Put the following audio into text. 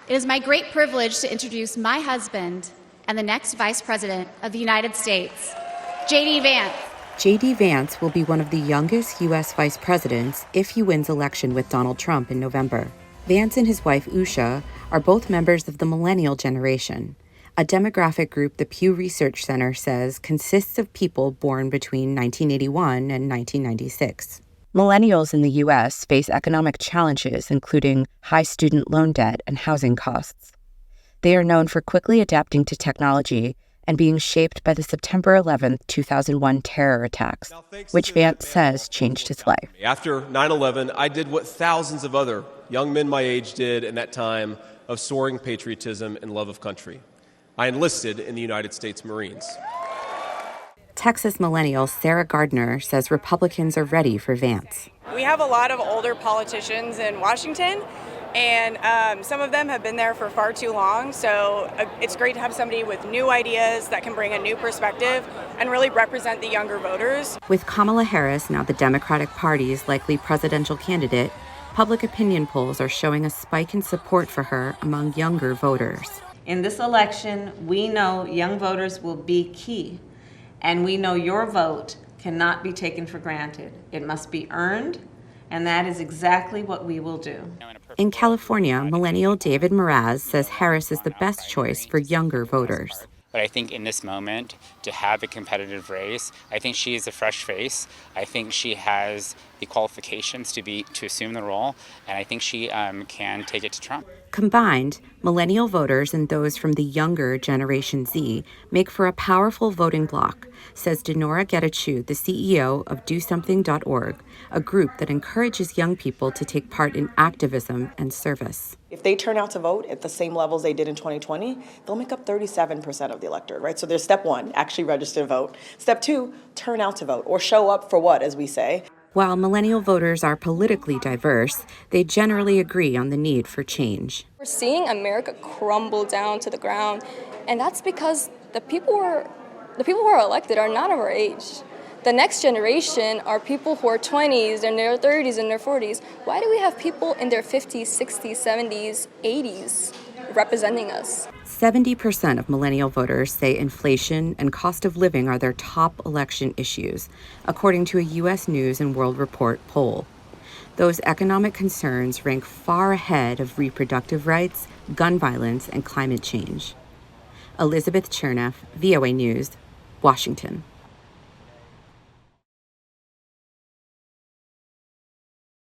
It is my great privilege to introduce my husband and the next Vice President of the United States, JD Vance. JD Vance will be one of the youngest U.S. vice presidents if he wins election with Donald Trump in November. Vance and his wife, Usha, are both members of the millennial generation, a demographic group the Pew Research Center says consists of people born between 1981 and 1996. Millennials in the U.S. face economic challenges, including high student loan debt and housing costs. They are known for quickly adapting to technology and being shaped by the September 11, 2001 terror attacks, which Vance says changed his life. After 9/11, I did what thousands of other young men my age did in that time of soaring patriotism and love of country. I enlisted in the United States Marines. Texas millennial Sarah Gardner says Republicans are ready for Vance. We have a lot of older politicians in Washington, and some of them have been there for far too long, so it's great to have somebody with new ideas that can bring a new perspective and really represent the younger voters. With Kamala Harris now the Democratic Party's likely presidential candidate, public opinion polls are showing a spike in support for her among younger voters. In this election, we know young voters will be key, and we know your vote cannot be taken for granted. It must be earned, and that is exactly what we will do. In California, millennial David Mraz says Harris is the best choice for younger voters. But I think in this moment, to have a competitive race, I think she is a fresh face. I think she has the qualifications to assume the role, and I think she can take it to Trump. Combined, millennial voters and those from the younger Generation Z make for a powerful voting bloc, says Denora Getachew, the CEO of DoSomething.org, a group that encourages young people to take part in activism and service. If they turn out to vote at the same levels they did in 2020, they'll make up 37% of the electorate, right? So there's step one, actually register to vote. Step two, turn out to vote, or show up for what, as we say. While millennial voters are politically diverse, they generally agree on the need for change. We're seeing America crumble down to the ground, and that's because the people who are elected are not of our age. The next generation are people who are 20s, in their 30s, and their 40s. Why do we have people in their 50s, 60s, 70s, 80s representing us? 70% of millennial voters say inflation and cost of living are their top election issues, according to a U.S. News and World Report poll. Those economic concerns rank far ahead of reproductive rights, gun violence, and climate change. Elizabeth Cherneff, VOA News, Washington.